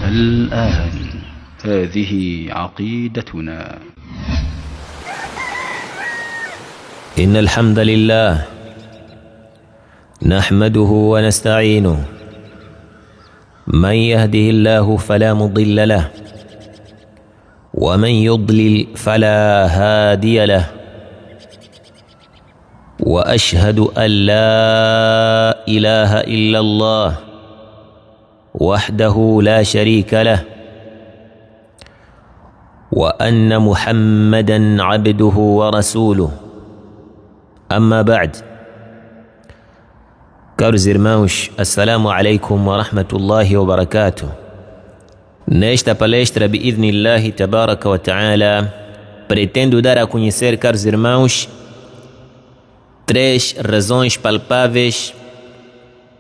الآن هذه عقيدتنا. إن الحمد لله نحمده ونستعينه، من يهده الله فلا مضل له ومن يضلل فلا هادي له، وأشهد أن لا إله إلا الله وحده لا شريك له، وأن محمدًا عبده ورسوله. أما بعد، caros irmãos, assalamu alaikum wa rahmatullahi wa barakatuh. Nesta palestra, bi'idhnillahi tabaraka wa ta'ala, pretendo dar a conhecer, caros irmãos, 3 razões palpáveis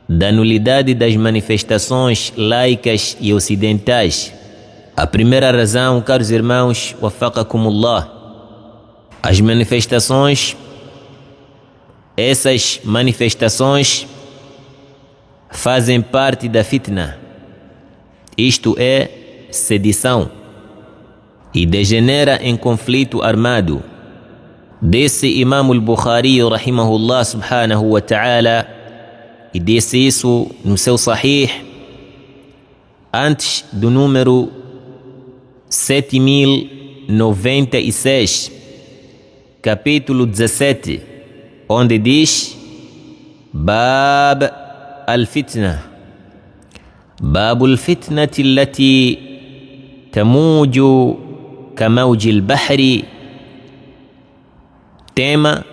da nulidade das manifestações laicas e ocidentais. A primeira razão, caros irmãos, wafaqakumullah, as manifestações, essas manifestações fazem parte da fitna, isto é, sedição, e degenera em conflito armado. Disse Imam al-Bukhari rahimahullah subhanahu wa ta'ala, e disse isso no seu Sahih antes do número 7096, capítulo 17, onde diz: Bab al-fitna, Bab al-fitnati allati tamuju kamawji al-bahri. Tema,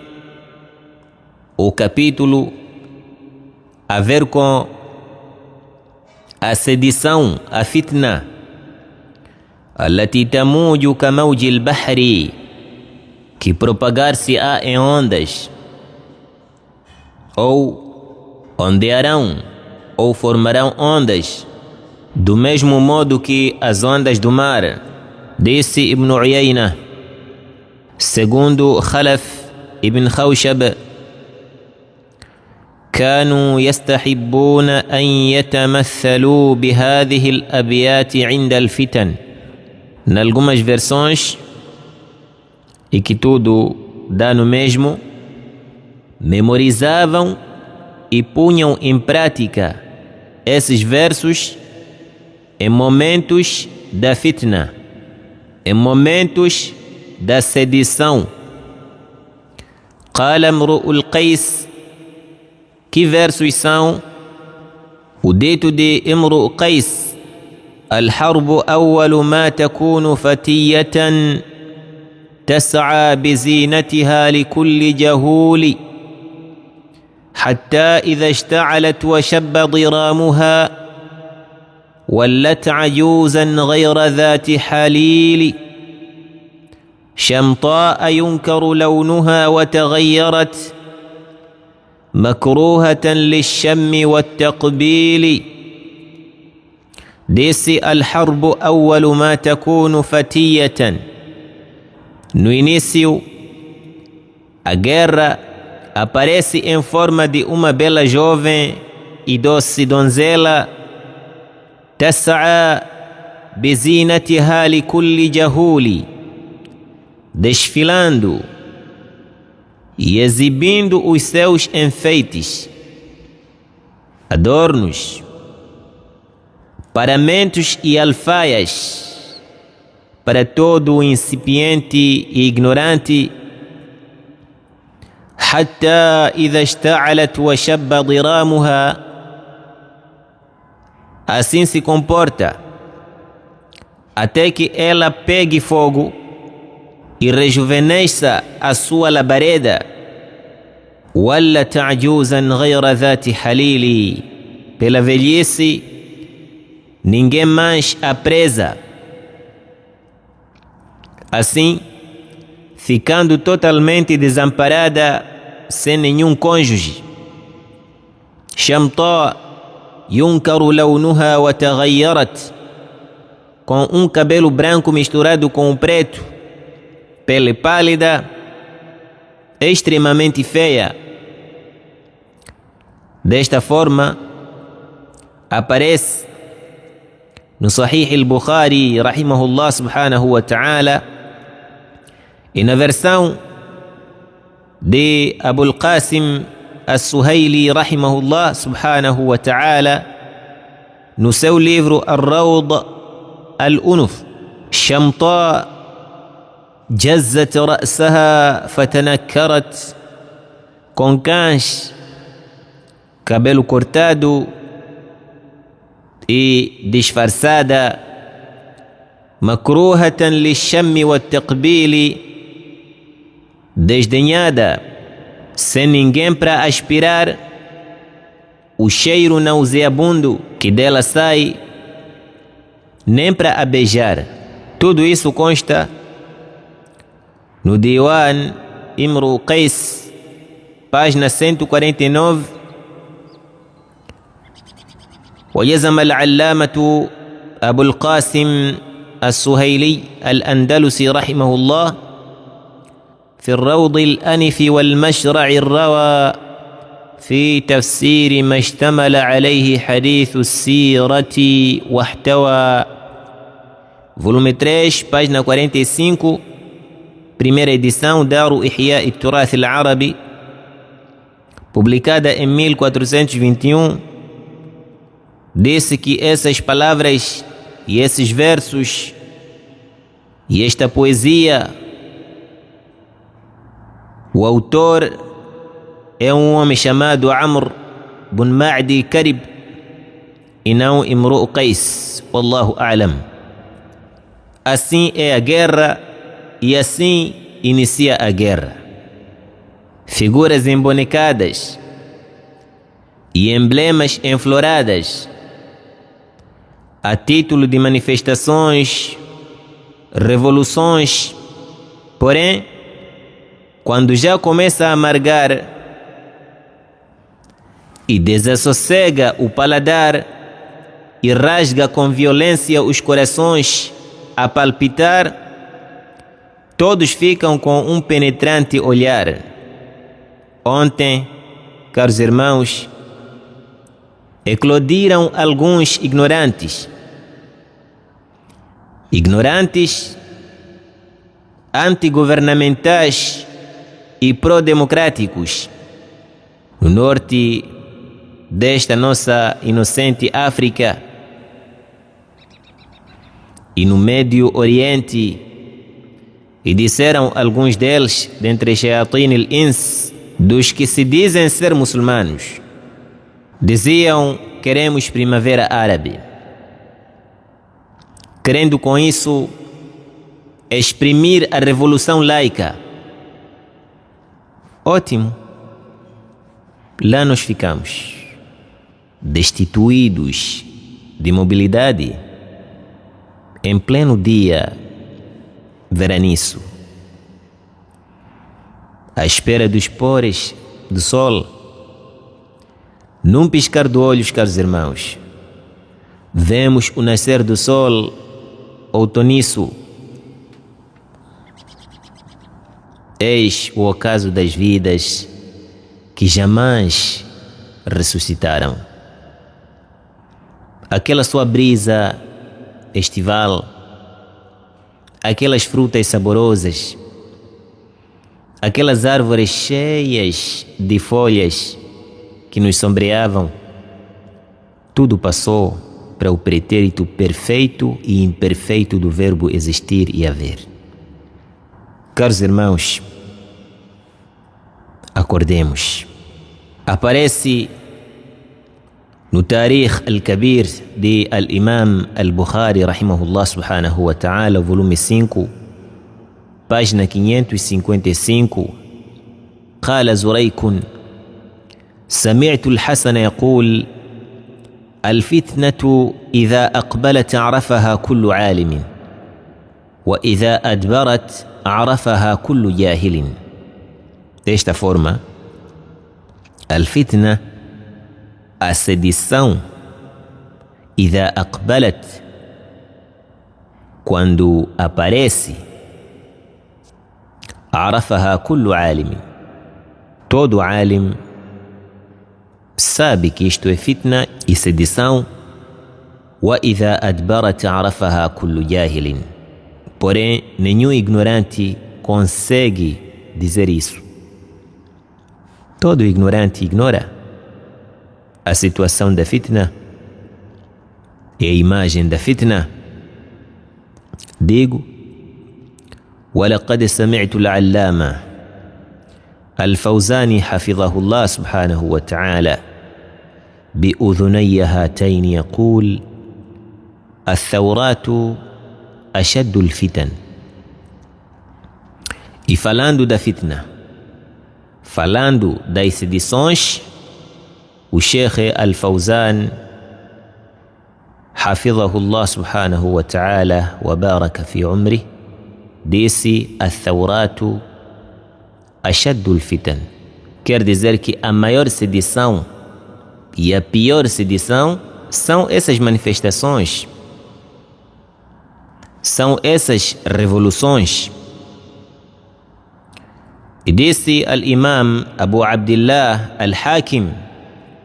o capítulo a ver com a sedição, a fitna, allati tamuju kamawji al-bahri, que propagar-se-á em ondas, ou ondearão, ou formarão ondas, do mesmo modo que as ondas do mar. Disse Ibn Uyayna, segundo Khalaf ibn Khawshab, كانوا يستحبون أن يتمثلوا بهذه الأبيات عند الفتن. Nalgumas versões, e que tudo dá no mesmo, memorizavam e punham em prática esses versos em momentos da fitna, em momentos da sedição. قال امرؤ القيس, que versos são? O dito de Imru Qais: الحرب أول ما تكون فتية تسعى بزينتها لكل جهول حتى إذا اشتعلت وشب ضرامها ولت عجوزا غير ذات حليل شمطاء ينكر لونها وتغيرت مكروهة للشم والتقبيل. Disse: الحرب أول ما تكون فتية. No início, a guerra aparece em forma de uma bela jovem e doce donzela. تسعى بزينتها لكل جهول, desfilando e exibindo os seus enfeites, adornos, paramentos e alfaias para todo o incipiente e ignorante. حتى إذا اشتعلت وشب ضرامها, assim se comporta até que ela pegue fogo e rejuvenesça a sua labareda. ولت عجوزا غير ذات حليل, pela velhice ninguém mais a preza, assim ficando totalmente desamparada, sem nenhum cônjuge. شمطاء ينكر لونها وتغيرت, com um cabelo branco misturado com o preto, pele pálida, extremamente feia. Desta forma, aparece no Sahih al-Bukhari, rahimahullah subhanahu wa ta'ala, e na versão de Abul Qasim As-Suhaili, rahimahullah subhanahu wa ta'ala, no seu livro Ar-Rawd Al-Unuf: Shamta jazzat ra'saha fatanakkarat, com cães, cabelo cortado e disfarçada, makruhatan lishammi wa taqbili, desdenhada, sem ninguém para aspirar o cheiro nauseabundo que dela sai, nem para a beijar. Tudo isso consta no Diwan Imru Qais, página 149. ويزم العلامة أبو القاسم السهيلي الأندلسي رحمه الله في الروض الأنف والمشرع الروى في تفسير ما اشتمل عليه حديث السيرة واحتوى. Volume 3, página 45, primeira edição, Daru Ihya al-Turath al-Arabi, publicada em 1421, disse que essas palavras e esses versos e esta poesia, o autor é um homem chamado Amr bin Ma'di Karib e não Imru Qais. Wallahu a'lam. Assim é a guerra e assim inicia a guerra. Figuras embonecadas e emblemas enfloradas a título de manifestações, revoluções, porém, quando já começa a amargar e desassossega o paladar e rasga com violência os corações a palpitar, todos ficam com um penetrante olhar. Ontem, caros irmãos, eclodiram alguns ignorantes, antigovernamentais e pró-democráticos no norte desta nossa inocente África e no Médio Oriente, e disseram alguns deles, dentre Shayatin al-Ins, dos que se dizem ser muçulmanos, diziam: queremos primavera árabe, querendo com isso exprimir a revolução laica. Ótimo, lá nós ficamos, destituídos de mobilidade, em pleno dia veraniço, à espera dos pores do sol. Num piscar de olhos, caros irmãos, vemos o nascer do sol outoníço. Eis o ocaso das vidas que jamais ressuscitaram. Aquela sua brisa estival, aquelas frutas saborosas, aquelas árvores cheias de folhas que nos sombreavam, tudo passou para o pretérito perfeito e imperfeito do verbo existir e haver. Caros irmãos, acordemos. Aparece no Tarikh al-Kabir de al-Imam al-Bukhari, rahimahullah subhanahu wa ta'ala, volume 5, página 555, قال زريك: سمعت الحسن يقول: الفتنة إذا أقبلت عرفها كل عالم، وإذا أدبرت عرفها كل جاهل. Desta forma, الفتنة, a sedição, إذا أقبلت, quando aparece, عرفها كل عالم, todo عالم sabe que isto é fitna e sedição, وَإِذَا أَدْبَرَتْ عَرَفَهَا كُلُّ جَاهِلٍ. Porém, nenhum ignorante consegue dizer isso. Todo ignorante ignora a situação da fitna e a imagem da fitna. Digo: وَلَقَدْ سَمِعْتُ الْعَلَّامَةَ الفوزاني حفظه الله سبحانه وتعالى بأذني هاتين يقول: الثورات أشد الفتن. E falando da fitna, falando das sedições, o Sheikh Al-Fawzan حفظه الله سبحانه وتعالى وبارك في عمره disse: الثورات أشد الفتن. Quer dizer que a maior sedição e a pior sedição são essas manifestações, são essas revoluções. E disse Al-Imam Abu Abdillah Al-Hakim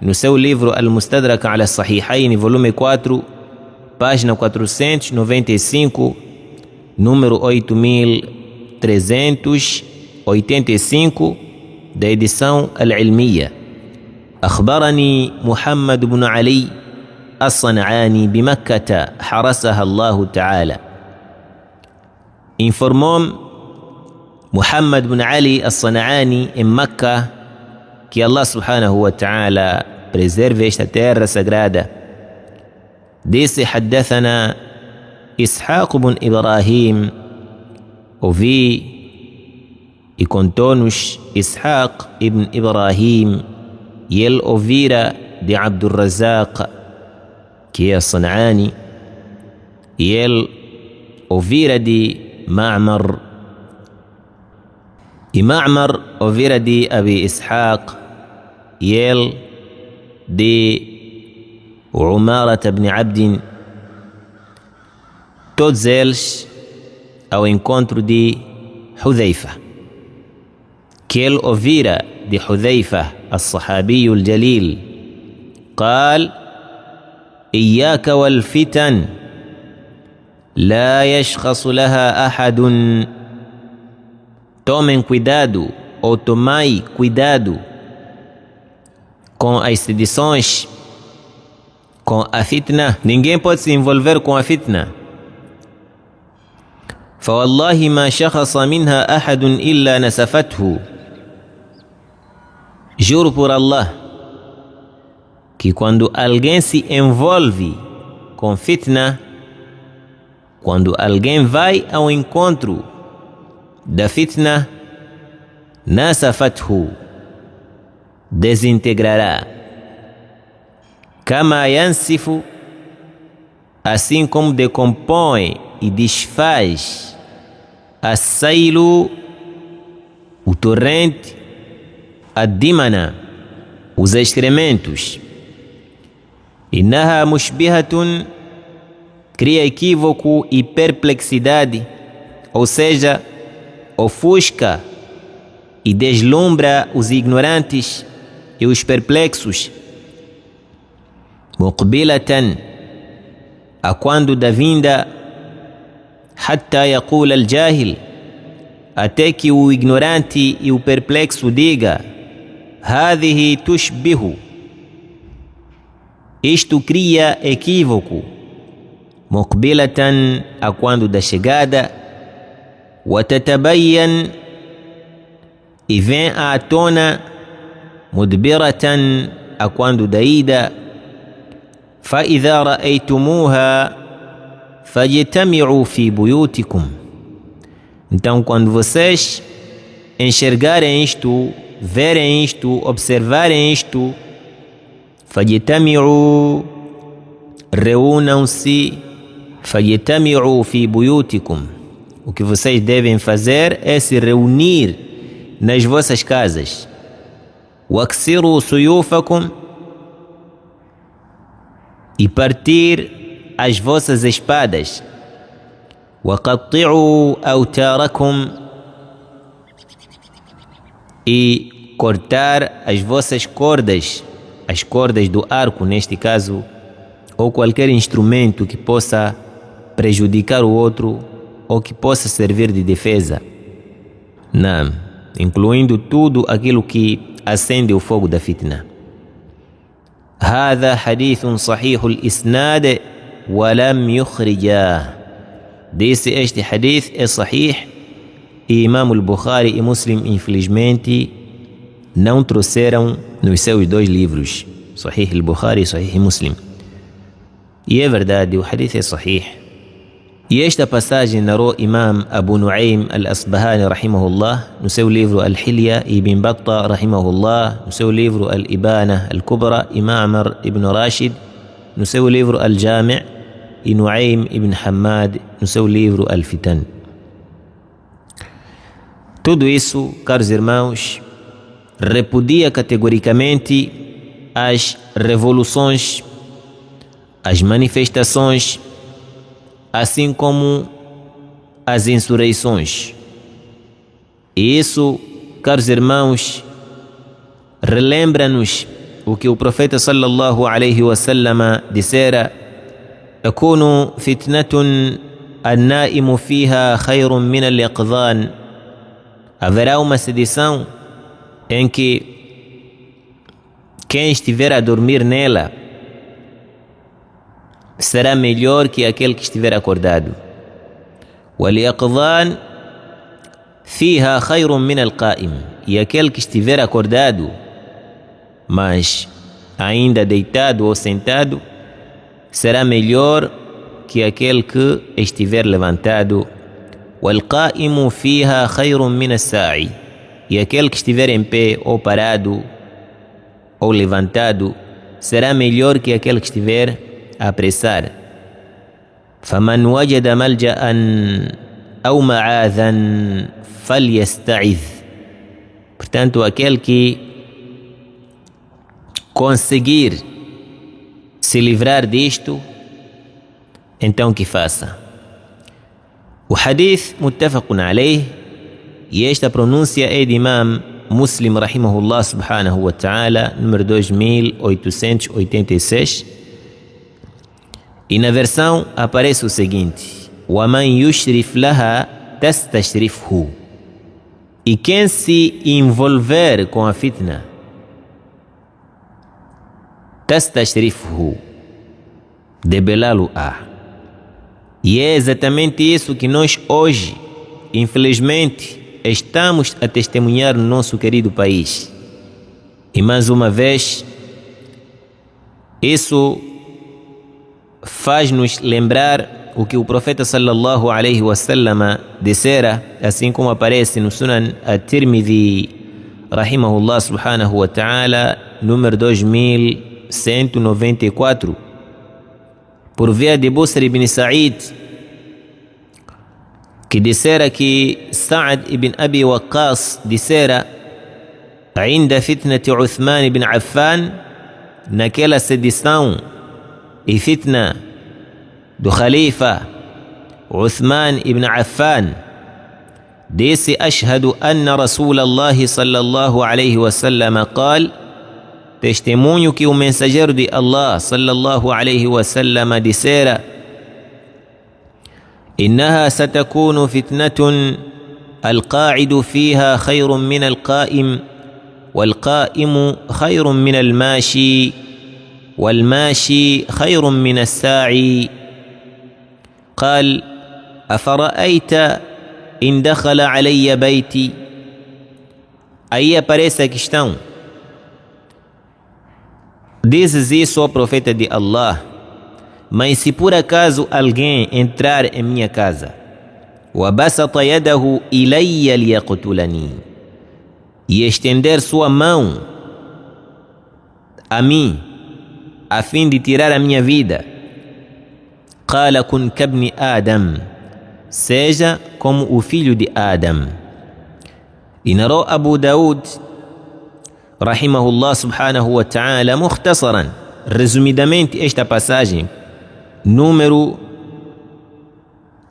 no seu livro Al-Mustadrak ala Sahihayn, volume 4, página 495, número 8385 da edição Al-Ilmiya: أخبرني محمد بن علي الصنعاني بمكة حرسها الله تعالى. Informou-me Muhammad bin Ali al-San'ani em Meca que Allah subhanahu wa ta'ala preserve esta terra sagrada. Disse: حدثنا إسحاق بن إبراهيم. Ouvi e contou-nos Ishaq ibn Ibrahim, e ele ouvira de Abdul Razak, que é San'ani, e ele ouvira de Ma'mar, e Ma'mar ouvira de Abi Ishaq, e ele de Umarat ibn Abdin, todos eles ao encontro de Hudhaifa, que ele ouvira de Hudhaifa, الصحابي الجليل, قال: إياك والفتن لا يشخص لها أحد. Tomem cuidado, ou tomai cuidado com as sedições, com a fitna. Ninguém pode se envolver com a fitna. فوالله ما شخص منها أحد إلا نسفته. Juro por Allah que quando alguém se envolve com fitna, quando alguém vai ao encontro da fitna, nasafathu, desintegrará. Kama yansifu, assim como decompõe e desfaz as-sailu, o torrente, ad-dimana, os excrementos. Innaha mushbihatun, cria equívoco e perplexidade, ou seja, ofusca e deslumbra os ignorantes e os perplexos. Muqbilatan, a quando da vinda, hatta yaqul al-jahil, até que o ignorante e o perplexo diga: hadhihi tushbihu, isto cria equívoco. Muqbilatan, a quando da chegada, wa tatabayyan, e vem à tona, mudbiratan, a quando da ida, fa idha ra'aytumuha fajtami'u fi buyutikum. Então, quando vocês enxergarem isto, verem isto, observarem isto, fajtami'u, reúnam-se, fajtami'u fi buyutikum. O que vocês devem fazer é se reunir nas vossas casas. Waksiru suyufakum, e partir as vossas espadas. Waqatti'u awtarakum, e cortar as vossas cordas, as cordas do arco, neste caso ou qualquer instrumento que possa prejudicar o outro ou que possa servir de defesa. Não, incluindo tudo aquilo que acende o fogo da fitna. هذا حديث صحيح الإسناد ولم يخرجاه. Disse este hadith é sahih e Imam al-Bukhari e Muslim, infelizmente, não trouxeram nos seus dois livros, Sahih al-Bukhari e Sahih Muslim. E é verdade, o hadith é sahih. E esta passagem narrou Imam Abu Nu'aym al-Asbahani rahimahullah no seu livro Al-Hilya, e Ibn Battah rahimahullah no seu livro Al-Ibana al-Kubra, e Ma'mar ibn Rashid no seu livro Al-Jami', e Nu'aym ibn Hammad no seu livro Al-Fitan. Tudo isso, caros irmãos, repudia categoricamente as revoluções, as manifestações, assim como as insurreições. E isso, caros irmãos, relembra-nos o que o profeta sallallahu alaihi wasallam dissera: "Yakunu fitnatun an-naimu fiha khayrun min al-yaqdhan." Haverá uma sedição em que quem estiver a dormir nela será melhor que aquele que estiver acordado. وَالْيَقْظَانِ فِيهَا خَيْرٌ مِنَ الْقَائِمِ. E aquele que estiver acordado, mas ainda deitado ou sentado, será melhor que aquele que estiver levantado. وَالْقَائِمُ فِيهَا خَيْرٌ مِنَ السَّاعِ. E aquele que estiver em pé ou parado ou levantado será melhor que aquele que estiver a apressar. فَمَنْ وَجَدَ مَلْجَأً أَوْ مَعَاذًا فَلْيَسْتَعِذْ. Portanto, aquele que conseguir se livrar disto, então que faça. O hadith muttafaqun alayh, e esta pronúncia é de Imam Muslim rahimahullah subhanahu wa ta'ala, número 2886. E na versão aparece o seguinte: وَمَنْ يُشْرِفْ لَهَا تَسْتَشْرِفْهُ. E quem se envolver com a fitna, تَسْتَشْرِفْهُ, debelá-lo-á. E é exatamente isso que nós hoje, infelizmente, estamos a testemunhar no nosso querido país. E mais uma vez, isso faz-nos lembrar o que o profeta sallallahu alaihi wasallam dissera, assim como aparece no Sunan at-Tirmidhi rahimahullah subhanahu wa ta'ala, número 2194, por via de Busr ibn Sa'id, que dissera que Sa'ad ibn Abi Waqqas dissera: "Ainda fitnati Uthman ibn Affan", naquela sedição e fitna do Khalifa Uthman ibn Affan, disse: "Ashhadu anna Rasulallahi sallallahu alaihi wasallam qal", testemunho que o mensageiro de Allah sallallahu alaihi wasallam dissera: "Innaha satakunu fitnatun al-qa'idu fiha khayrun min al-qa'im, wal-qa'imu khayrun min al-mashi, wal-mashi khayrun min as-sa'i." قال: "أفرأيت إن دخل علي بيتي". Aí aparece a questão: dizes isso, ó profeta de Allah, mas se por acaso alguém entrar em minha casa, وَبَسَطَ يَدَهُ إِلَيَّ لِيَقْتُلَنِي, e estender sua mão a mim, a fim de tirar a minha vida, قَالَ كُنْ كَابْنِ آدَمَ, seja como o filho de Adam. E narrou Abu Daud rahimahullah subhanahu wa ta'ala mukhtasaran, resumidamente, esta passagem, número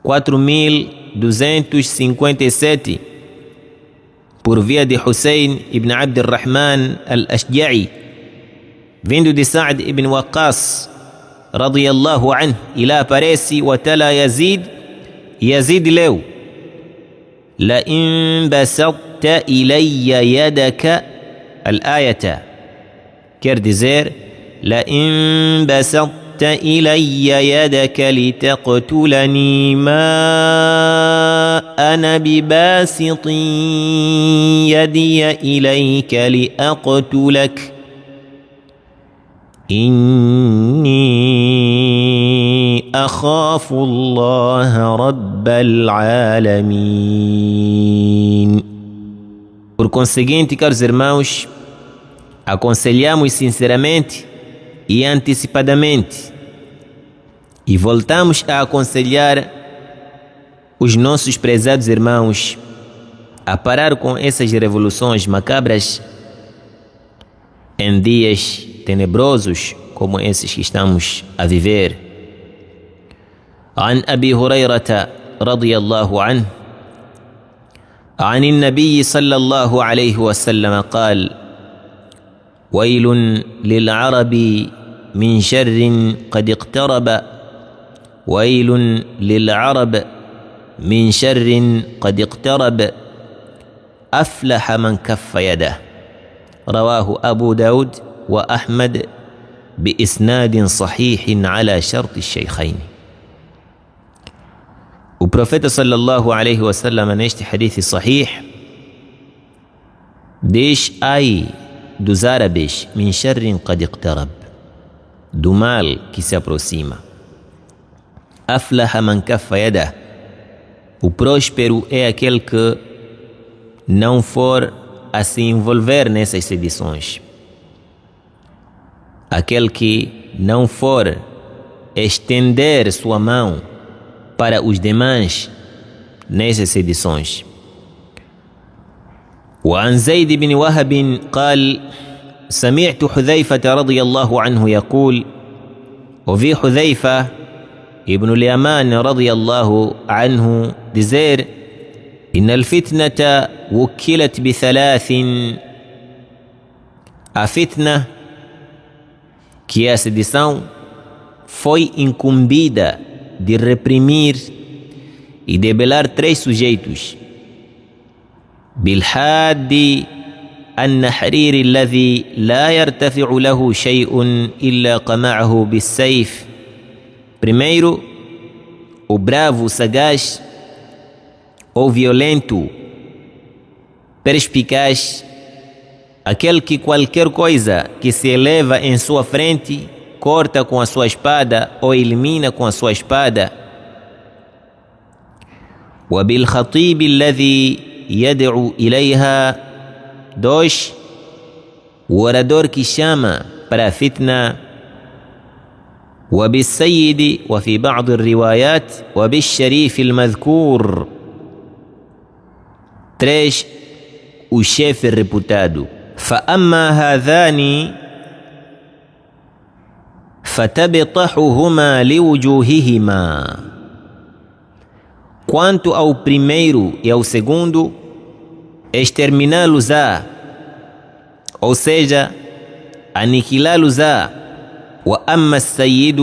4257, por via de Hussein ibn Abd al-Rahman al-Ashja'i, vindo de Sa'd ibn Waqqas, radiyallahu anhu, e lá aparece Watala Yazid. Yazid leu: La in basatta ilayya yadaka al-ayata. Quer dizer, La in basatta ilayya yadaka litaqtulani ma ana bibasitin yadiya ilayka liaqtulak inni akhafu Allah rabbal alamin. Por conseguinte, caros irmãos, aconselhamos sinceramente e antecipadamente, e voltamos a aconselhar os nossos prezados irmãos a parar com essas revoluções macabras em dias tenebrosos como esses que estamos a viver. عن أبي هريرة رضي الله عنه عن النبي صلى الله عليه وسلم قال: ويل للعرب من شر قد اقترب، ويل للعرب من شر قد اقترب، أفلح من كف يده. رواه أبو داود وأحمد بإسناد صحيح على شرط الشيخين. O profeta sallallahu alaihi wasallam, neste hadith sahih, diz: ai dos árabes, min sharrin qad iqtarab, do mal que se aproxima. Aflaha man kaffa yadah, o próspero é aquele que não for a se envolver nessas sedições, aquele que não for estender sua mão para os demais nessas edições. وعن زيد بن وهب قال: سمعت حذيفة رضي الله عنه يقول، وفي حذيفة ابن اليمان رضي الله عنه dizer: إن الفتنة وكلت بثلاث. A fitna, que é a sedição, foi incumbida de reprimir e debelar três sujeitos: بالحاد النحرير الذي لا يرتفع له شيء إلا قمعه بالسيف. Primeiro, o bravo, sagaz ou violento, perspicaz, aquele que qualquer coisa que se eleva em sua frente corta com a sua espada ou elimina com a sua espada. وبالخطيب الذي يدعو إليها. Dois, o orador que chama para a fitna. وبالسيد وفي بعض الروايات وبالشريف المذكور. Três, o chefe reputado. فأما هذان فتبطحهما لوجوههما. Quanto ao primeiro e ao segundo, exterminá-los-á, ou seja, aniquilá-los-á. وأما السيد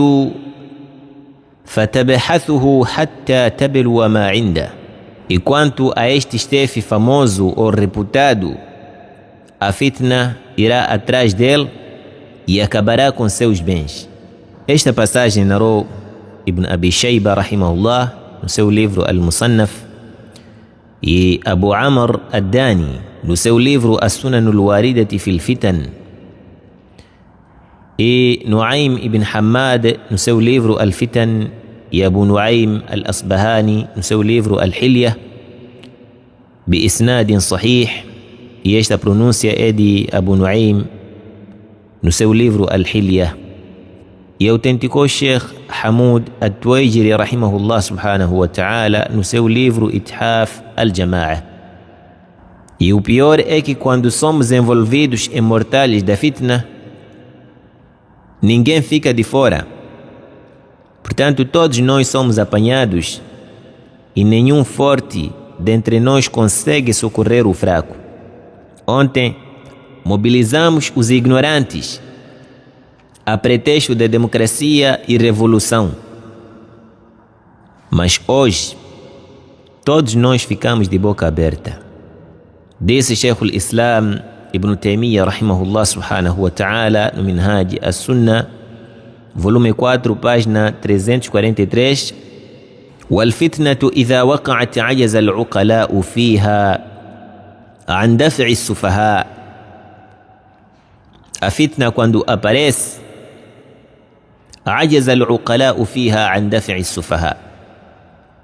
فتبحثه حتى تبلو ما عنده. E quanto a este chefe famoso ou reputado, a fitna irá atrás dele e acabará com seus bens. Esta passagem narrou Ibn Abi Shayba rahimahullah no seu livro Al-Musannaf, e Abu Amr Ad-Dani no seu livro As-Sunan al-Waridati fil Fitan, e Nuaym ibn Hammad no seu livro Al-Fitan, e Abu Nuaym Al-Asbahani no seu livro Al-Hilya, bi-isnadin sahih, e esta pronúncia é de Abu Nuaym no seu livro Al-Hilya, e autenticou Sheikh Hamoud At-Tuwaijiri rahimahullah subhanahu wa ta'ala no seu livro Ithaf Al-Jama'a. E o pior é que quando somos envolvidos em mortalhas da fitna, ninguém fica de fora. Portanto, todos nós somos apanhados e nenhum forte dentre nós consegue socorrer o fraco. Ontem mobilizamos os ignorantes, a pretexto da democracia e revolução. Mas hoje, todos nós ficamos de boca aberta. Disse Sheikh al-Islam Ibn Taymiyyah rahimahullah subhanahu wa ta'ala no Minhaj as-Sunnah, volume 4, página 343: والفتنة إذا وقعت عجز العقلاء فيها عن دفع السفهاء. A fitna quando aparece, عجز العقلاء فيها عن دفع السفهاء.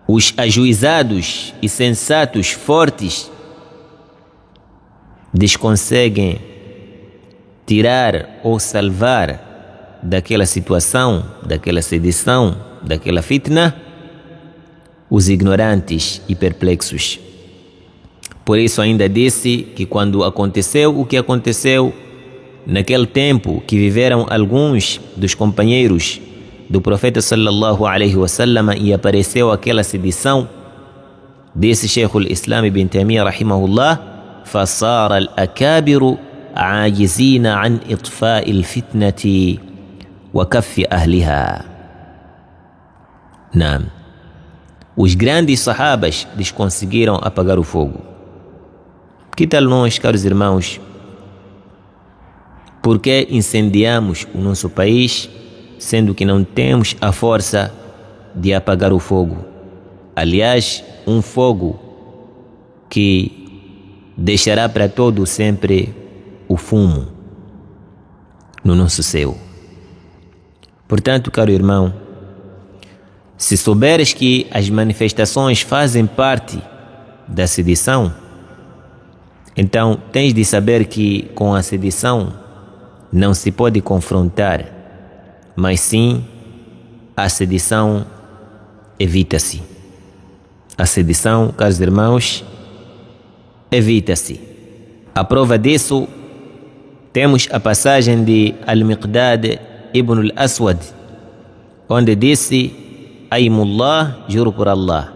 Os ajuizados e sensatos fortes desconseguem tirar ou salvar daquela situação, daquela sedição, daquela fitna, os ignorantes e perplexos. Por isso ainda disse que quando aconteceu o que aconteceu, naquele tempo que viveram alguns dos companheiros do profeta sallallahu alaihi wasallam e apareceu aquela sedição, disse Sheikh al-Islam Ibn Taymiyyah rahimahullah: فصار الأكابر عاجزين عن إطفاء الفتنة وكف أهلها. Não. Os grandes sahabas desconseguiram apagar o fogo. Que tal nós, caros irmãos? Por que incendiamos o nosso país, sendo que não temos a força de apagar o fogo? Aliás, um fogo que deixará para todo sempre o fumo no nosso céu. Portanto, caro irmão, se souberes que as manifestações fazem parte da sedição, então tens de saber que com a sedição não se pode confrontar, mas sim a sedição evita-se. A sedição, caros irmãos, evita-se. A prova disso, temos a passagem de Al-Miqdad ibn al-Aswad, onde disse: Aymullah, juro por Allah,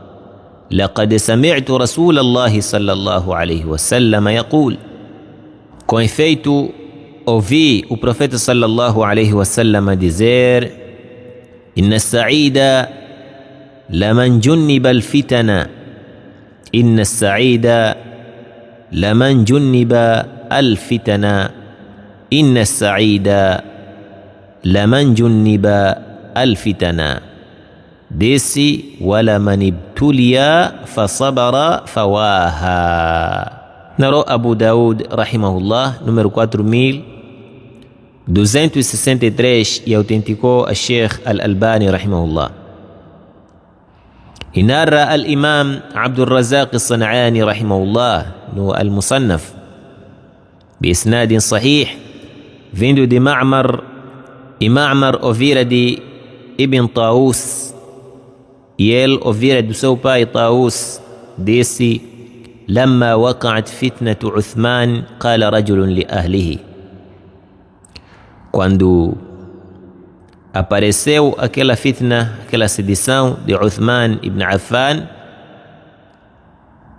لقد سمعت رسول الله صلى الله عليه وسلم يقول. Com efeito, ouvi o profeta sallallahu alaihi wasallam dizer: Inna as-sa'ida laman junniba al-fitana. Inna as-sa'ida laman junniba al-fitana. Inna as-sa'ida laman junniba al-fitana. Disse: Wala man ibtuliya fasabara fawaha. Narrou Abu Daud rahimahullah, número 4263, e autenticou a Sheikh Al-Albani rahimahullah. E narra al-Imam Abdul Razak al-San'ani rahimahullah no Al-Musannaf bi-isnadin sahih, vindo de Ma'mar, e Ma'mar ouvira de Ibn Taus, e ele ouvira do seu pai Taus, disse: لما وقعت فتنة عثمان قال رجل لأهله. Quando apareceu aquela fitna, aquela sedição de Uthman ibn Affan,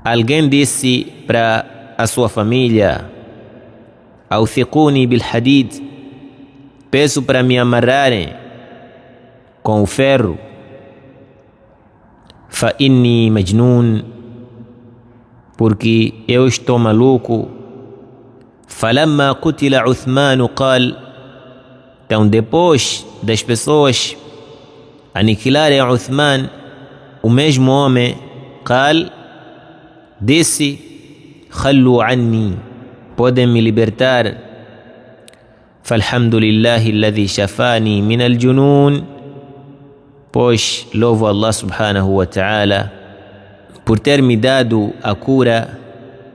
alguém disse para a sua família: Awthiquni bil hadid, peço para me amarrarem com o ferro. Fa inni majnun, porque eu estou maluco. Falamma qutila Uthman qal. Então, depois das pessoas aniquilarem Uthman, o mesmo homem qal disse: Khallu anni, podem me libertar. Falhamdulillahi alladhi shafani min al-junun, pois louvo Allah subhanahu wa ta'ala por ter me dado a cura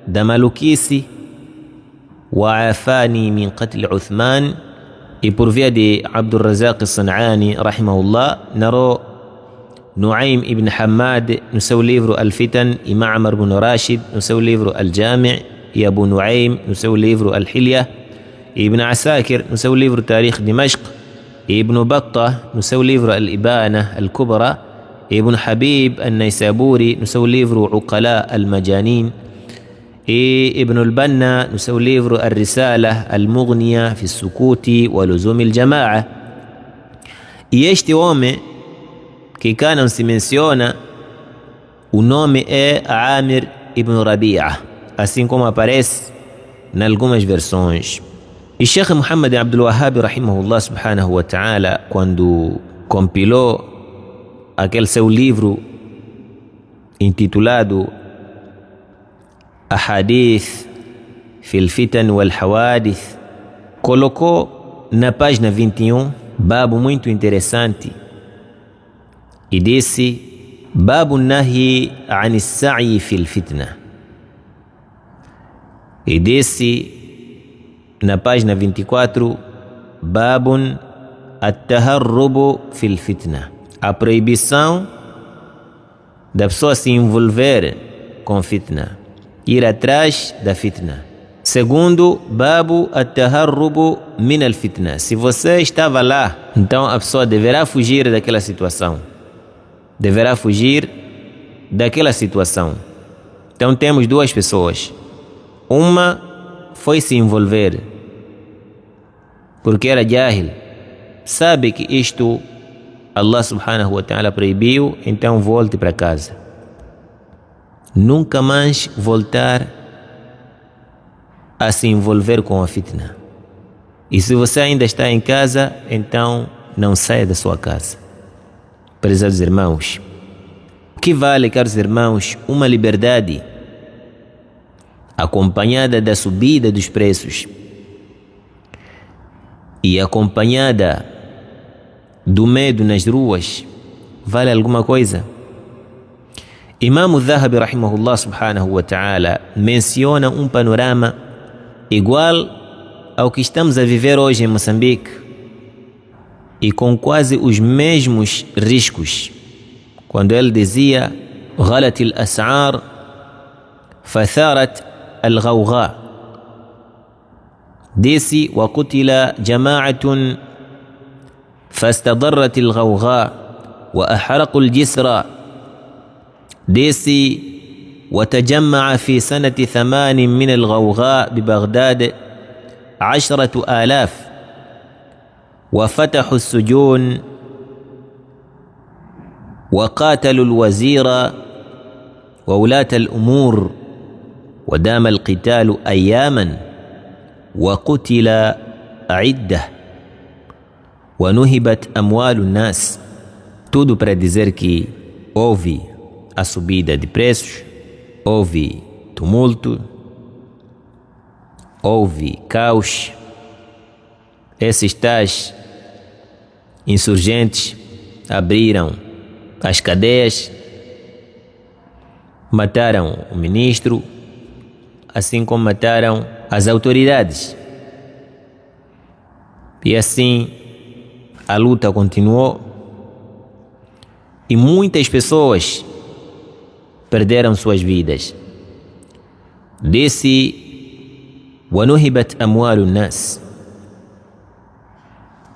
da maluquice. Wa afani min qatl Uthman. E por via de Abdul Razak al-San'ani rahimahullah, narrou Nuaym ibn Hammad no seu livro Al-Fitan, e Ma'mar ibn Rashid no seu livro Al-Jami', e Abu Nuaym no seu livro Al-Hilya, e Ibn Asakir no seu livro Tarikh Dimashq, e Ibn Battah no seu livro Al-Ibana Al-Kubra, e Ibn Habib Al-Naysaburi no seu livro Uqala Al-Majanin, e Ibn al-Banna no seu livro Al-Risala Al-Mughniya fi Sukuti wa Luzum al-Jama'a, E este homem, que cá não se menciona, o nome é Amir ibn Rabi'a, assim como aparece em algumas versões. E Sheikh Muhammad Abdul Wahhab, rahimahullah subhanahu wa ta'ala, quando compilou aquele seu livro intitulado Ahadith fil Fitan wal Hawadith, colocou na página 21 babo muito interessante e disse: Babu Nahi an as-sa'i fil fitna. E disse na página 24: Babun at-taharrubu fil fitna. A proibição da pessoa se envolver com fitna, ir atrás da fitna. Segundo, Babu at-taharrubu min al-fitna. Se você estava lá, então a pessoa deverá fugir daquela situação. Deverá fugir daquela situação. Então temos duas pessoas. Uma foi se envolver porque era jahil, sabe que isto Allah subhanahu wa ta'ala proibiu, então volte para casa. Nunca mais voltar a se envolver com a fitna. E se você ainda está em casa, então não saia da sua casa. Prezados irmãos, o que vale, caros irmãos, uma liberdade acompanhada da subida dos preços e acompanhada do medo nas ruas? Vale alguma coisa? Imam al-Dhahabi, rahimahullah subhanahu wa ta'ala, menciona um panorama igual ao que estamos a viver hoje em Moçambique e com quase os mesmos riscos, quando ele dizia: غلت الأسعار فثارت الغوغاء. disse: وقتل جماعة فاستضرت الغوغاء وأحرقوا الجسر. disse: وتجمع في سنة 8 من الغوغاء ببغداد 10,000 وفتحوا السجون وقاتلوا الوزير وولاة الأمور ودام القتال أياما وقتل عدة ونهبت أموال الناس. Tudo para dizer que houve a subida de preços, houve tumulto, houve caos. Esses tais insurgentes abriram as cadeias, mataram o ministro, assim como mataram as autoridades. E assim a luta continuou e muitas pessoas perderam suas vidas. Disse: وَنُهِبَتْ أَمْوَالُ النَّاسِ.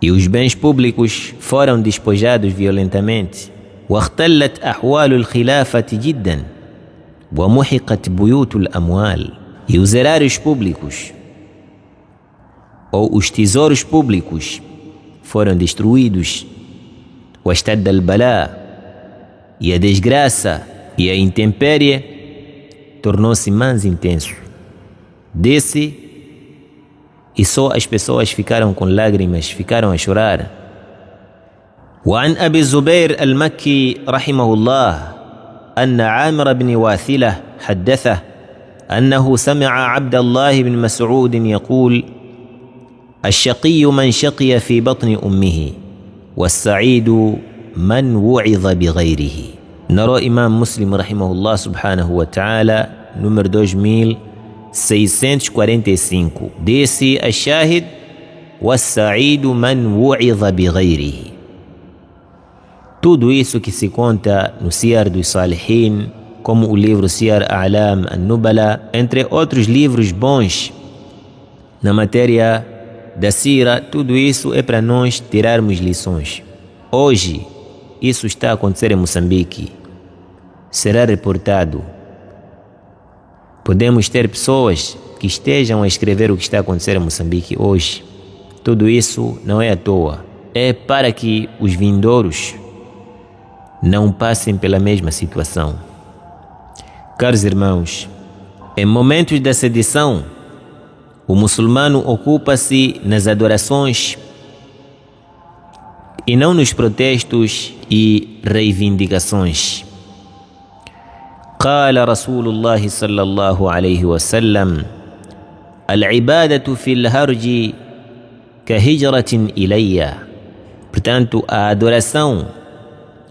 E os bens públicos foram despojados violentamente. واختلت أحوال الخلافة جدا ومحقت بيوت الأموال. E os erários públicos ou os tesouros públicos foram destruídos. واشتد البلاء. E a desgraça e a intempérie tornou-se mais intenso. Desse, e só as pessoas ficaram com lágrimas, ficaram a chorar. وعن أبي الزبير المكي رحمه الله أن عامر بن واثلة حدثه أنه سمع عبد الله بن مسعود يقول: الشقي من شقي في بطن أمه والسعيد من وعظ بغيره. نرى إمام مسلم رحمه الله سبحانه وتعالى número 2645. disse الشاهد: والسعيد من وعظ بغيره. Tudo isso que se conta no Siyar dos Salihin, como o livro Siyar A'lam an-Nubala, entre outros livros bons na matéria da Sira, tudo isso é para nós tirarmos lições. Hoje, isso está a acontecer em Moçambique. Será reportado. Podemos ter pessoas que estejam a escrever o que está a acontecer em Moçambique hoje. Tudo isso não é à toa. é para que os vindouros não passem pela mesma situação. Caros irmãos, em momentos da sedição, o muçulmano ocupa-se nas adorações e não nos protestos e reivindicações. قال رسول الله صلى الله عليه وسلم العبادة في الهرج كهجرة إلي. Portanto, a adoração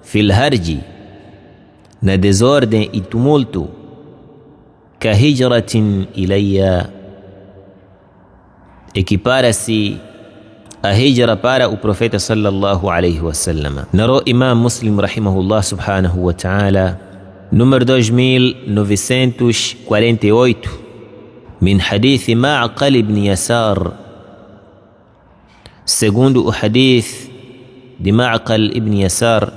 fil harj, na desordem e tumulto, kahijratin ilayya, equipara-se a hijra para o profeta sallallahu alaihi wasallam. Narrou Imam Muslim rahimahullah subhanahu wa ta'ala, número 2948, min hadith Ma'qal ibn Yasar, segundo o hadith de Ma'qal ibn Yasar,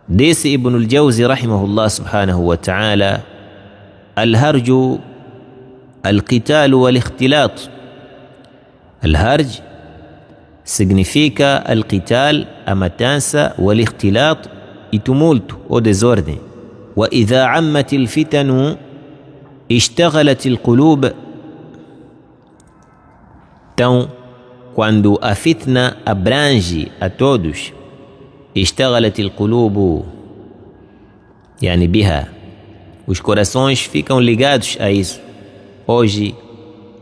disse Ibn al-Jawzi rahimahullah subhanahu wa ta'ala: al-harju al-qital wal-ikhtilat. Al-harj significa al-qital, a matança, wal-ikhtilat, e tumulto ou desordem. Wa idha ammat al-fitanu ishtaghalat al-qulub. Então, quando a fitna abrange a todos, اشتغلت القلوب يعني بها, os corações ficam ligados a isso. Hoje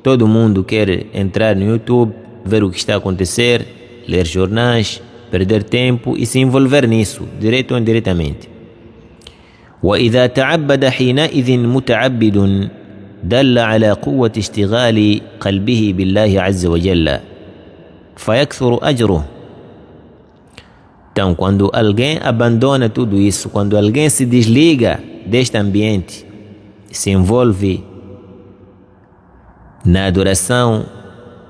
todo mundo quer entrar no YouTube, ver o que está a acontecer, ler jornais, perder tempo e se envolver nisso, direto ou indiretamente. وإذا تعبد حينئذ متعبد دل على قوة اشتغال قلبه بالله عز وجل فيكثر أجره. Então, quando alguém abandona tudo isso, quando alguém se desliga deste ambiente, se envolve na adoração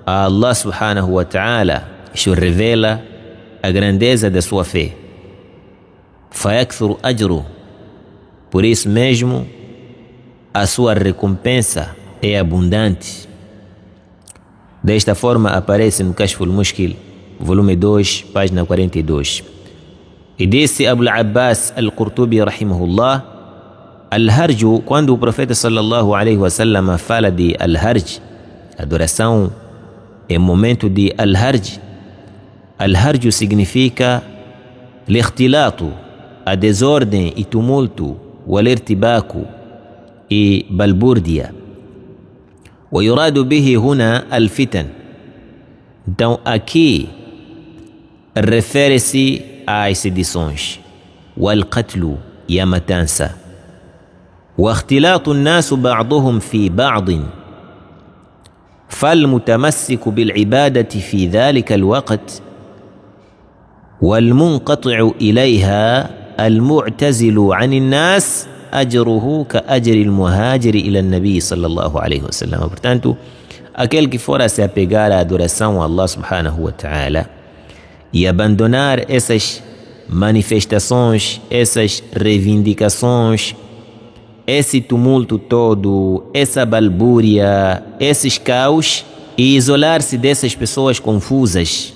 a Allah subhanahu wa ta'ala, isso revela a grandeza da sua fé. فَيَكْثُرُ أَجْرُ. Por isso mesmo, a sua recompensa é abundante. Desta forma aparece no Kashf al-Mushkil, volume 2, página 42. E disse Abu al-Abbas al-Qurtubi rahimahullah, al-harju, quando o profeta sallallahu alaihi wasallam fala de al-harj, adoração em momento de al-harj, al-harju significa l'ikhtilatu, a desordem e tumulto, wal-irtibaku e balbúrdia. Wa yuradu bihi huna al-fitan. Então aqui refere-se às sedições, wal-qatlu, e a matança, واختلاط الناس بعضهم في بعض فالمتمسك بالعبادة في ذلك الوقت والمنقطع إليها المعتزل عن الناس أجره كأجر المهاجر إلى النبي صلى الله عليه وسلم. Portanto, aquele que for a se apegar à adoração a Allah subhanahu wa ta'ala e abandonar essas manifestações, essas reivindicações, esse tumulto todo, essa balbúria, esses caos, e isolar-se dessas pessoas confusas,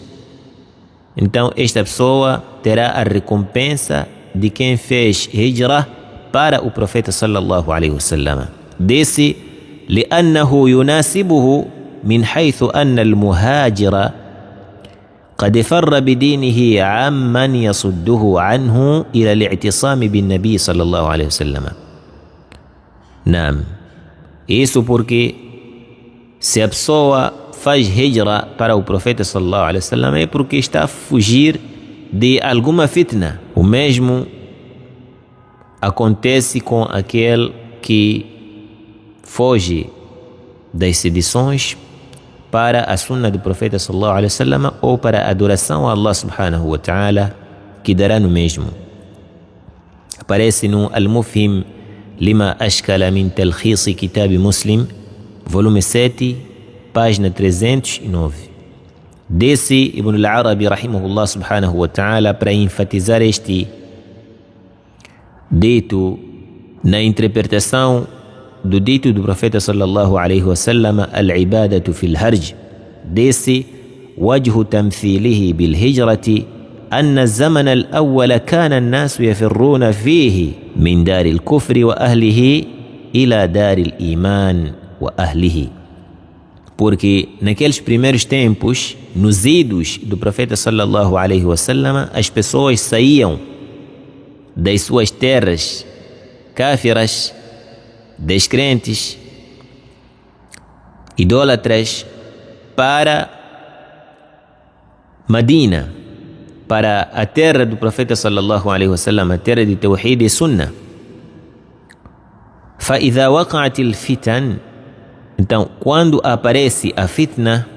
então esta pessoa terá a recompensa de quem fez hijra para o profeta sallallahu alaihi wasallam. Desse لأنه يناسبه من حيث أن المهاجر قد فر بدينه عمن يصده عنه إلى الاعتصام بالنبي صلى الله عليه وسلم. Não. Isso porque se a pessoa faz hijra para o profeta sallallahu alaihi wasallam é porque está a fugir de alguma fitna. O mesmo acontece com aquele que foge das sedições para a sunna do profeta sallallahu alaihi wasallam ou para a adoração a Allah subhanahu wa ta'ala, que dará no mesmo. Aparece no Al-Mufhim lima ashkala min talkhis kitab Muslim, volume 7, página 309. Desse Ibn al-Arabi rahimahullah subhanahu wa ta'ala, para enfatizar este dito na interpretação do dito do profeta sallallahu alaihi wasallam, al-ibadatu fil harj, desse وجه تمثيله بالهجرة أن الزمن الأول كان الناس يفرون فيه من دار الكفر وأهله إلى دار الإيمان وأهله. Porque naqueles primeiros tempos, nos idos do profeta sallallahu alaihi wasallam, as pessoas saíam das suas terras cáfiras, descrentes, idólatras, para Madina, para a terra do profeta sallallahu alaihi wasallam, a terra de Tawhid e Sunnah. فإذا وقعت الفتن, então quando aparece a fitna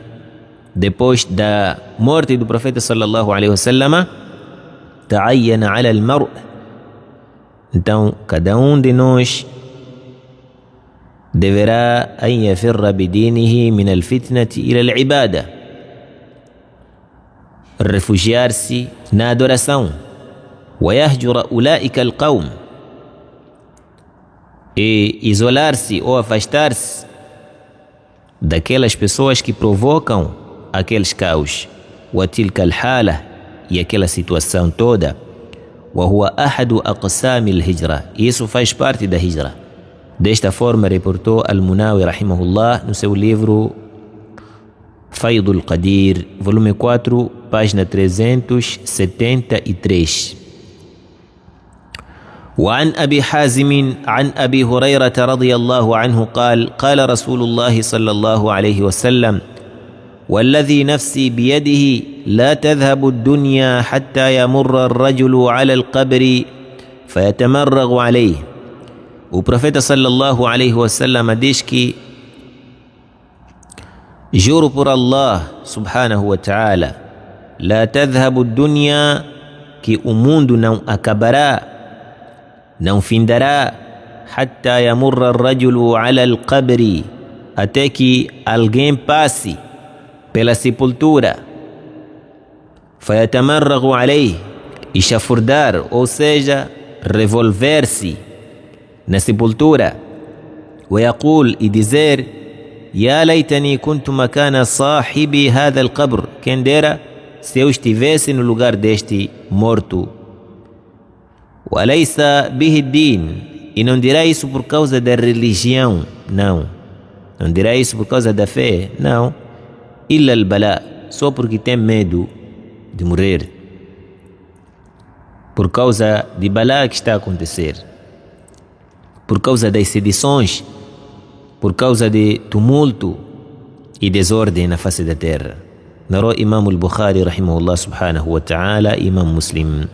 depois da morte do profeta sallallahu alaihi wasallam, تعين على المرء, então cada de nós deverá أن يفر بدينه من الفتنة إلى العبادة, refugiar-se na adoração, ويهجر أولئك القوم, e isolar-se ou afastar-se daquelas pessoas que provocam aqueles caos, وتلك الحالة, e aquela situação toda, وهو أحد أقسام الهجرة, isso faz parte da hijra. Desta forma reportou Al-Munawi rahimahullah no seu livro Faidul Qadir, volume 4, página 373. وعن أبي حازم عن أبي هريرة رضي الله عنه قال قال رسول الله صلى الله عليه وسلم والذي نفسي بيده لا تذهب الدنيا حتى يمر الرجل على القبر فيتمرغ عليه. O profeta sallallahu alaihi wasallam diz que juro por Allah subhanahu wa ta'ala, la tadhhabu dunya, que o mundo não acabará, não findará, hatta yamurra ar-rajulu ala al-qabri, até que alguém passe pela sepultura, fayatamarragu alayhi, e chafurdar, ou seja, revolver-se na sepultura, ويقول, e dizer, يا ليتني كنت مكان صاحبي هذا القبر, quem dera se eu estivesse no lugar deste morto. وليس به الدين, e não dirá isso por causa da religião, não dirá isso por causa da fé, não, إلا البلاء, só porque tem medo de morrer, por causa de balá que está a acontecer, por causa das sedições, por causa de tumulto e desordem na face da terra. Narrou Imam al-Bukhari rahimahullah subhanahu wa ta'ala, Imam Muslim,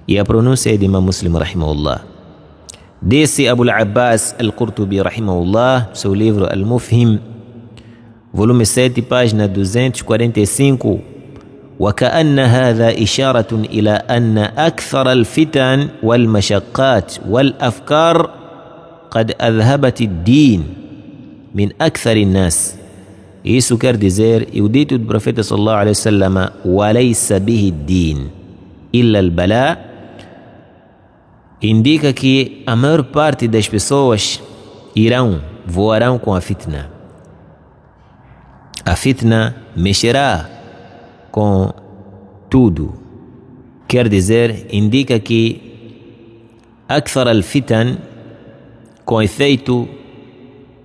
e a pronúncia é de Imam Muslim rahimahullah. Disse Abu al-Abbas al-Qurtubi rahimahullah, seu livro Al-Mufhim, volume 7, página 245, وكأن هذا إشارة إلى أن أكثر الفتن والمشقات والأفكار قد أذهبت الدين من أكثر الناس. Isso quer dizer, e o dito do profeta sallallahu alaihi wasallam, وليس به الدين إلا البلاء, indica que a maior parte das pessoas voarão com a fitna. A fitna mexerá com tudo. Quer dizer, indica que أكثر الفتن, com efeito,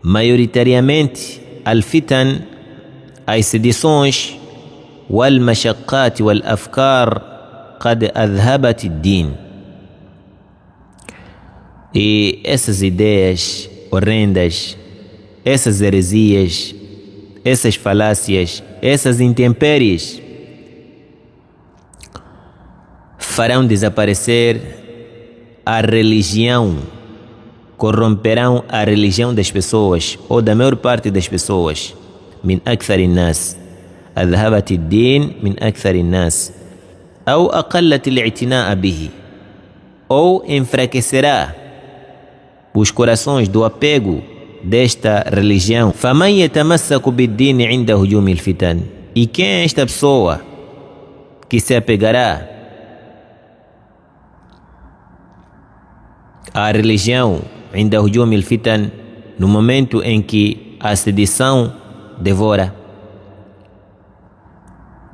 maioritariamente, al-fitan, as sedições, wal-mashaqqat wal-afkar, qad adhabat ad-din. E essas ideias horrendas, essas heresias, essas falácias, essas intempéries farão desaparecer a religião, corromperão a religião das pessoas, ou da maior parte das pessoas. Min akthar an-nas, adhabat ad-din min akthar an-nas, ou aqallat al-i'tina'a bihi, ou enfraquecerá os corações do apego desta religião. Faman yatamassaku bid-din 'inda hujum al-fitan, e quem é esta pessoa que se apegará à religião 'inda hujum al-fitan, no momento em que a sedição devora?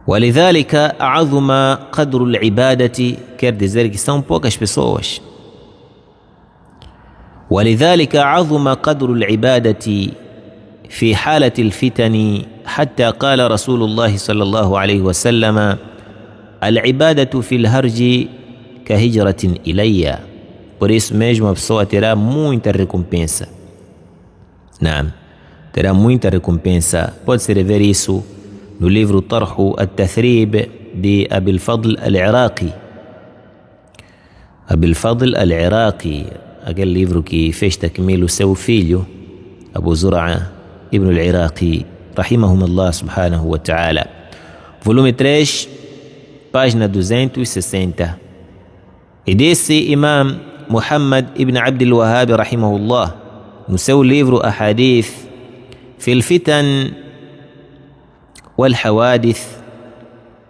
ولذلك عظم قدر العبادة, quer dizer que são poucas pessoas. ولذلك عظم قدر العبادة في حالة الفتن حتى قال رسول الله صلى الله عليه وسلم العبادة في الهرج كهجرة إلي. Por isso mesmo a pessoa terá muita recompensa. Naam, terá muita recompensa. Pode-se rever isso no livro Tarh al-Tathrib de Abil Fadl al-Iraqi. Abil Fadl al-Iraqi, aquele livro que fez takmil o seu filho Abu Zur'a ibn al-Iraqi, rahimahumullah subhanahu wa ta'ala. Volume 3, página 260. E disse Imam Muhammad ibn Abdul Wahhab rahimahullah no seu livro Ahadith fil Fitan wal Hawadith,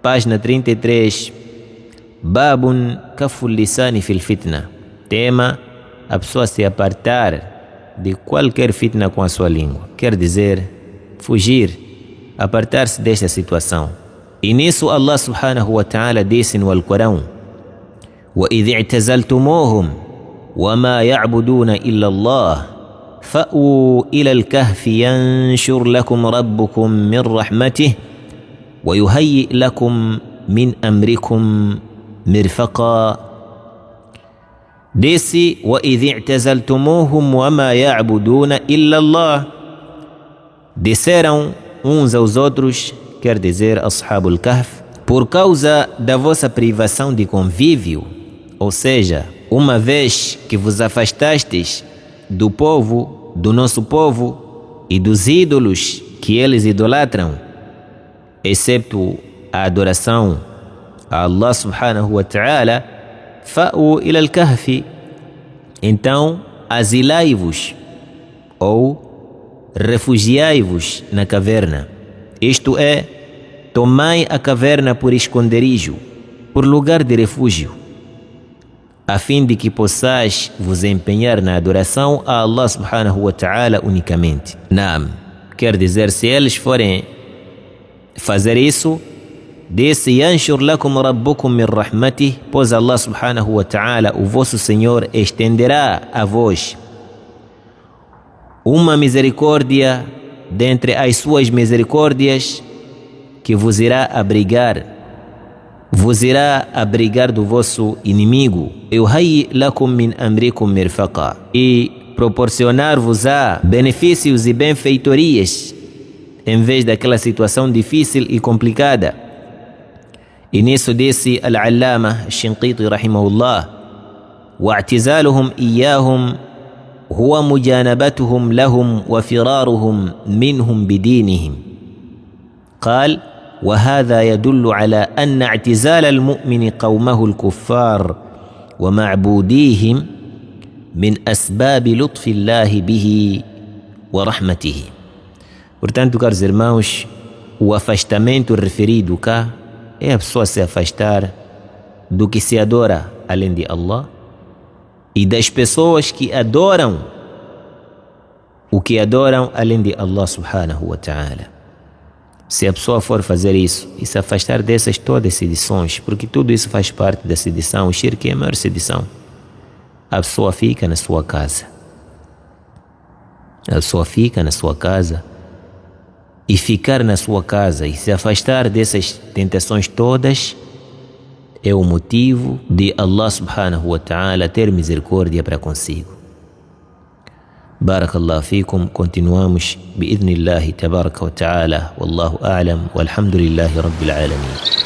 página 33, Babun Kaful Lisani fil Fitna, tema a pessoa se apartar de qualquer fitna com a sua língua, quer dizer fugir, apartar-se desta situação. E nisso Allah subhanahu wa ta'ala disse no Alcorão: وَإِذِ اعْتَزَلْتُمُوهُمْ وَمَا يَعْبُدُونَ إِلَّا اللَّهِ فَأْوُوا إِلَى الْكَهْفِ يَنْشُرْ لَكُمْ رَبُّكُمْ مِنْ رَحْمَتِهِ وَيُهَيِّئْ لَكُمْ مِنْ أَمْرِكُمْ مِرْفَقًا. Disse: وَإِذِ اعْتَزَلْتُمُوهُمْ وَمَا يَعْبُدُونَ إِلَّا اللَّهِ. Disseram uns aos outros, quer dizer Ashabul Kahf, por causa da vossa privação de convívio, ou seja, uma vez que vos afastastes do povo, do nosso povo e dos ídolos que eles idolatram, excepto a adoração a Allah subhanahu wa ta'ala, fa'u ila al-kahfi, então asilai-vos ou refugiai-vos na caverna, isto é, tomai a caverna por esconderijo, por lugar de refúgio, a fim de que possais vos empenhar na adoração a Allah subhanahu wa ta'ala unicamente. Naam, quer dizer, se eles forem fazer isso, disse: yanshur lakum rabbukum min rahmatih, pois Allah subhanahu wa ta'ala, o vosso Senhor, estenderá a vós uma misericórdia dentre as suas misericórdias, que vos irá abrigar do vosso inimigo, yuhayyi lakum min amrikum mirfaqa, e proporcionar-vos-á benefícios e benfeitorias em vez daquela situação difícil e complicada. E nisso disse Al-Allama Shinqiti rahimahullah: wa'tizaluhum iyahum huwa mujanabatuhum lahum wa firaruhum minhum bidinihim. قال: وهذا يدل على أن اعتزال المؤمن قومه الكفار ومعبوديهم من أسباب لطف الله به ورحمته. Portanto, caros irmãos, o afastamento referido cá é a pessoa se afastar do que se adora além de Allah e das pessoas que adoram o que adoram além de Allah subhanahu wa ta'ala. Se a pessoa for fazer isso e se afastar dessas todas sedições, porque tudo isso faz parte da sedição, o shirk é a maior sedição, a pessoa fica na sua casa. A pessoa fica na sua casa, e ficar na sua casa e se afastar dessas tentações todas é o motivo de Allah subhanahu wa ta'ala ter misericórdia para consigo. Barakallahu fikum. Continuamos bi'idhnillahi tabaraka wa ta'ala. Wallahu a'lam. Walhamdulillahi rabbil alamin.